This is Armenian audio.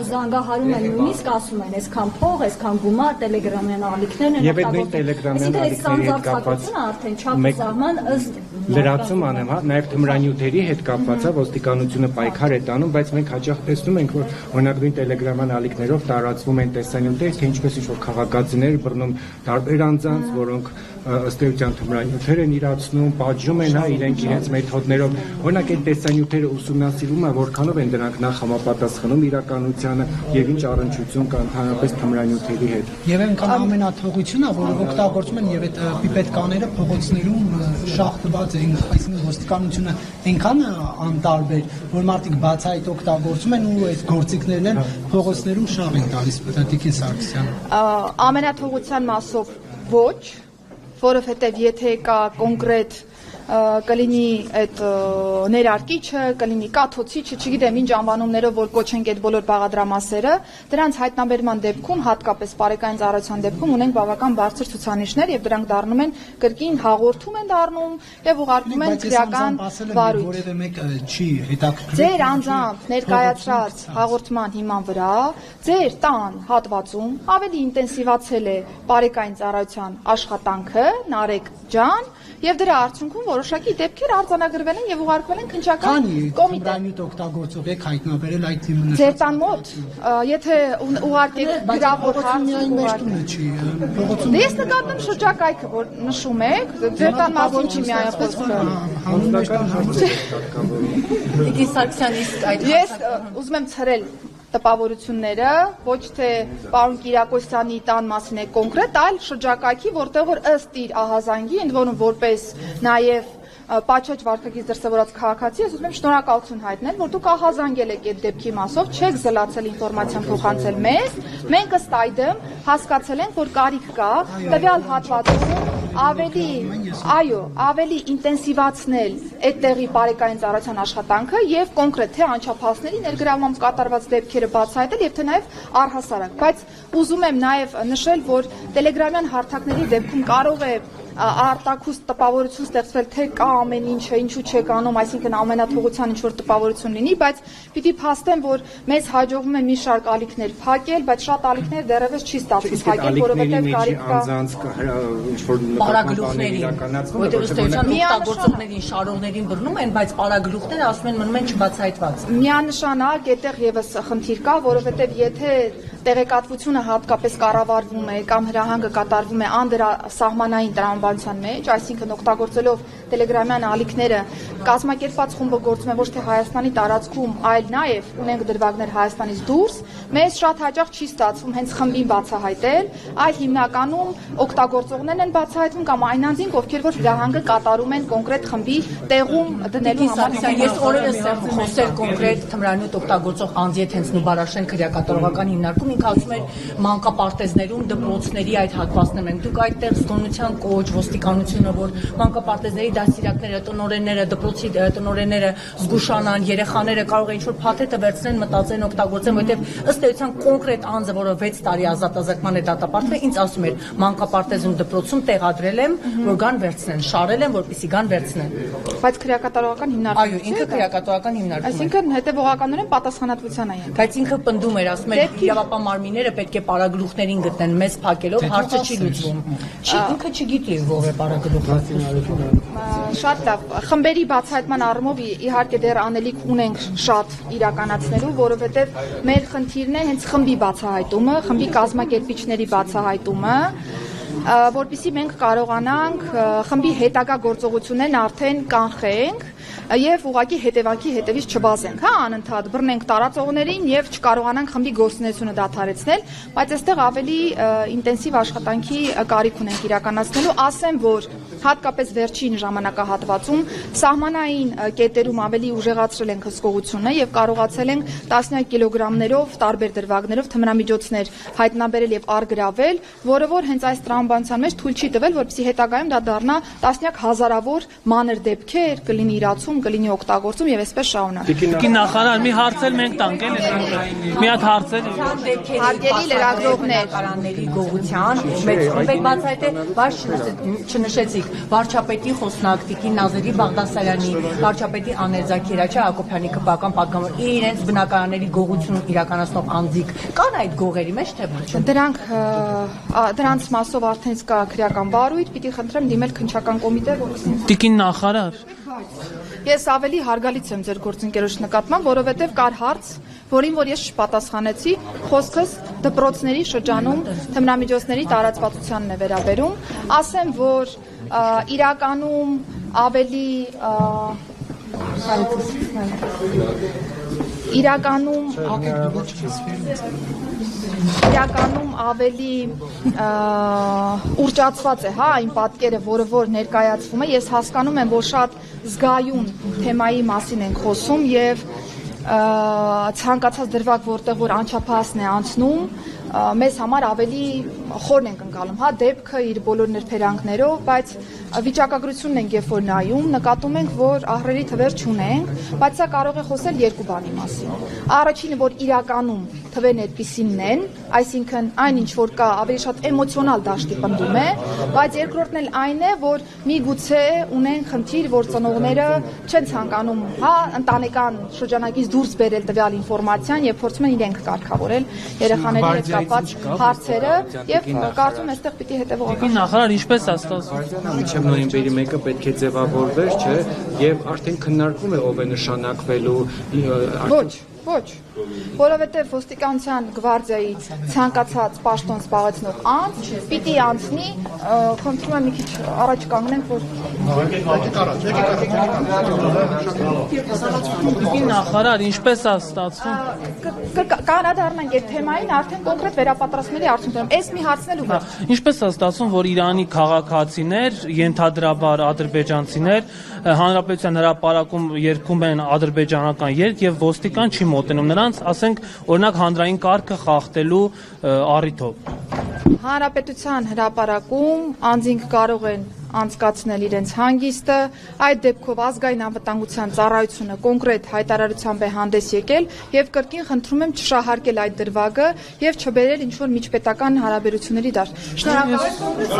որ զանգահարում են նույնիսկ ասում են, այսքան փող, այսքան գումար, տելեգրամյան ալիքներն են Լրացում անեմ, հա, նաև թմրանյութերի հետ կապված է, ոստիկանությունը պայքար է տանում, բայց մենք հաճախ տեսնում ենք, որ օրինակ նույն տելեգրաման ալիքներով տարածվում են տեսանյութեր, թե ինչպես ինչ-որ քաղաքացիներ բռնում տարբեր անձանց, որոնք ըստ էության թմրանյութեր են իրացնում, պատժում են, հա, իրենց մեթոդներով։ Օրինակ այդ տեսանյութերը ուսումնասիրվում է, որքանով են դրանք նախ համապատասխանում իրականությանը եւ ինչ առնչություն կա ընդհանրապես թմրանյութերի հետ։ Եվ այնքան ամենաթողությունն է, որ օգտագործում են եւ այդ պիպետկաները փողոցներում շախտված են, այսինքն ոստիկանությունը այնքան անտարբեր, որ մարդիկ բացահայտ օգտագործում են ու այդ գործիքներն են փողոցներում շահ են տալիս Տիկին Սարգսյանը։ Ամենաթողության մասով ոչ, որովհետև եթե կա կոնկրետ կլինի այդ ներարկիչը, կլինի կաթոցիչը, չգիտեմ ինչ անվանումներով որ կոչենք այդ բոլոր բաղադրամասերը, դրանց հայտնաբերման դեպքում, հատկապես բարեկային ծառայության դեպքում ունենք բավական բարձր ցուցանիշներ եւ դրանք դառնում են կրկին հաղորդում են դառնում եւ ուղարկում են քրեական վարույթ։ Որևէ մեկ չի հետաքրքրում։ Ձեր անձամբ ներկայացրած հաղորդման հիման վրա ձեր տան հատվածում ավելի ինտենսիվացել է բարեկային ծառայության աշխատանքը, Նարեկ ջան, եւ դրա արդյունքում որոշակի դեպքեր արձանագրվել են եւ ուղարկվել են քննչական կոմիտե։ Թմրանյութ օգտագործող եք հայտնաբերել այդ թիմը։ Ձեր տան մոտ, եթե ուղարկեք գրավոր հարց, չի փողոցում։ Ես նկատում շրջակայքը, որ նշում եք, ձեր տան մասին չի միայն խոսքը։ Տիկին Սարգսյան, իսկ այդ Ես ուզում եմ ցրել տպավորությունները, ոչ թե պարոն Կիրակոսյանի տան մասին է կոնկրետ, այլ շրջակայքի, որտեղ որ ըստ իր ահազանգի, ընդ որում որպես նաև Պաչաճ վարքագիծ դրսևորած քաղաքացի, ես ուզում եմ շնորհակալություն հայտնել, որ դուք ահազանգել եք այդ դեպքի մասով, չեք զլացել ինֆորմացիան փոխանցել մեզ, մենք ըստ այդմ հասկացել ենք, որ կարիք կա տվյալ հատվածում ավելի ինտենսիվացնել այդ տեղի բարեկային ծառայության աշխատանքը եւ կոնկրետ թե անչափահասների ներգրավմամբ կատարված դեպքերը բացահայտել եւ թե նաեւ առհասարակ, բայց ուզում եմ նաեւ նշել, որ տելեգրամյան հարթակների դեպքում կարող է արտակուստ տպավորություն ստեղծվել, թե կա ամեն ինչը, ինչու չեք անում, այսինքն ամենաթողության ինչ-որ տպավորություն լինի, բայց պիտի փաստեմ, որ մեզ հաջողվում է մի շարք ալիքներ փակել, բայց շատ ալիքներ դեռևս չի ստացվում փակել, որովհետև կարիք կա պարագլուխների, որտեղ ըստ էության օգտագործողներին, շարողներին բռնում են, բայց պարագլուխները ասում են մնում են չբացահայտված։ Միանշանակ այդտեղ եւս խնդիր կա, որովհետև եթե տեղեկատվությունը հատկապես կառավարվում է կամ հրահանգը կատարվում է անդրասահմանային տրամաբանության մեջ, այսինքն օգտագործելով տելեգրամյան ալիքները, կազմակերպված խումբը գործում է ոչ թե Հայաստանի տարածքում, այլ նաև ունենք դրվագներ Հայաստանից դուրս, մեզ շատ հաճախ չի ստացվում հենց խմբին բացահայտել, այլ հիմնականում օգտագործողներն են բացահայտվում կամ այն անձինք, ովքեր որ հրահանգը կատարում են կոնկրետ խմբի տեղում դնելու համար։ Ես օրերս եմ խոսել կոնկրետ թմրանյութ օգտագործող անձի հետ հենց Նուբարաշեն քրեակատարողական հիմնարկում ինքը ասում էր մանկապարտեզներում դպրոցների այդ հատվածներն են։ Դուք այդտեղ զգոնության կոչ, ոստիկանությունը, որ մանկապարտեզների դաստիարակները, տնօրենները, դպրոցի տնօրենները զգուշանան, երեխաները կարող են ինչ-որ փաթեթը վերցնեն, մտածեն, օգտագործեն, որովհետև ըստ էության կոնկրետ անձը, որը 6 տարի ազատազրկման է դատապարտվել, ինձ ասում էր մանկապարտեզում դպրոցում տեղադրել եմ, որ գան վերցնեն, շարել եմ, որպեսզի գան վերցնեն։ Բայց քրեակատարողական հիմնարկում։ Այո, ինքը քրեակատարողական հիմնարկում է։ Այսինքն հետևողականորեն պատասխանատվության է ཡանդիմ։ Բայց ինքը պնդում էր, ասում էր, իրավապահ մարմինները պետք է պարագլուխներին գտնեն, մեզ փակելով հարցը չի լուծվում։ Ինքը չգիտի ով է պարագլուխը։ Շատ լավ։ Խմբերի բացահայտման առումով իհարկե դեռ անելիք ունենք շատ իրականացնելու, որովհետև մեր խնդիրն է հենց խմբի բացահայտումը, խմբի կազմակերպիչների բացահայտումը, որպեսզի մենք կարողանանք խմբի հետագա գործողություններն արդեն կանխենք եւ ուղղակի հետևանքի հետևից չվազենք, հա, անընդհատ բռնենք տարածողներին եւ չկարողանանք խմբի գործունեությունը դադարեցնել, բայց այստեղ ավելի ինտենսիվ աշխատանքի կարիք ունենք իրականացնելու, ասեմ, որ հատկապես վերջին ժամանակահատվածում սահմանային կետերում ավելի ուժեղացրել ենք հսկողությունը եւ կարողացել ենք տասնյակ կիլոգրամներով տարբեր դրվագներով թմրամիջոցներ հայտնաբերել եւ արգրավել, որը որ հենց այս տրամաբանության մեջ թույլ չի տվել, որպեսզի հետագայում դա դառնա տասնյակ հազարավոր մանր դեպքեր, կլինի իրացում դեպքում կլինի օգտագործում եւ այսպես շարունակ։ Տիկին նախարար, մի հարցել մենք տանք էլ մի հատ հարցել։ Հարգելի լրագրողներ, Կարանների գողության մեծ խմբեք բացայտ է, բայց չնշեցիք վարչապետի խոսնակ Տիկին Նազերի Բաղդասարյանի, վարչապետի Անեզա Քերաչի Հակոբյանի քպական պատգամավոր իրենց բնակարանների գողություն իրականացնող անձիկ կան այդ գողերի մեջ թե ոչ։ Դրանց մասով արդեն կա քրեական բարույթ, պիտի խնդրեմ դիմել քննչական կոմիտե, որովհետեւ Տիկին նախարար, ես ավելի հարգալից եմ ձեր գործընկերոջ նկատմամբ, որովհետեւ կար հարց, որին որ ես չպատասխանեցի, խոսքս դպրոցների շրջանում թմրամիջոցների տարածվածությանն է վերաբերում, ասեմ, որ իրականում ավելի իրականում ավելի ուռճացված է, հա, այն պատկերը, որը որ ներկայացվում է, ես հասկանում եմ, որ շատ զգայուն թեմայի մասին ենք խոսում եւ ցանկացած դրվագ, որտեղ որ անչափահասն է անցնում, մեզ համար ավելի խորն ենք ընկալում, հա, դեպքը իր բոլոր նրբերանգներով, բայց վիճակագրությունն ենք երբ որ նայում, նկատում ենք, որ ահռելի թվեր չունենք, բայց սա կարող է խոսել երկու բանի մասին։ Առաջինը, որ իրականում թվերն այդպիսինն են, այսինքն այն ինչ որ կա ավելի շատ էմոցիոնալ դաշտի պնդում է, բայց երկրորդն էլ այն է, որ միգուցե ունեն խնդիր, որ ծնողները չեն ցանկանում, հա, ընտանեկան շրջանակից դուրս բերել տվյալ ինֆորմացիան եւ փորձում են իրենք կարգավորել երեխաների հետ կապված հարցերը եւ կարծում եմ այստեղ պիտի հետեւողական։ Տիկին նախարար, ինչպես է ստացվում։ Մինչև նոյեմբերի 1-ը պետք է ձևավորվեր, չէ, եւ արդեն քննարկվում է ով է նշանակվելու։ Ոչ, որովհետև ոստիկանության գվարդիայի ցանկացած պաշտոն զբաղեցնող անձ պիտի անցնի, խնդրում եմ մի քիչ առաջ կանգնենք, որ Տիկին նախարար, ինչպես է ստացվում։ կանադառնանք այդ թեմային արդեն կոնկրետ վերապատրաստների արդյունքում։ Այս մի հարցն էլ ու վերջ։ Ինչպես է ստացվում, որ Իրանի քաղաքացիներ, ենթադրաբար ադրբեջանցիներ, հանրապետության հրապարակում երգում են ադրբեջանական երգ եւ ոստիկան չի մոտենում նրանց, ասենք, օրինակ հանրային կարգը խախտելու առիթով։ Հանրապետության հրապարակում անձինք կարող են անցկացնել իրենց հանգիստը, այդ դեպքով ազգային անվտանգության ծառայությունը կոնկրետ հայտարարությամբ է հանդես եկել եւ կրկին խնդրում եմ չշահարկել այդ դրվագը եւ չբերել ինչ որ միջպետական հարաբերությունների դաշտ։ Շնորհակալ եմ։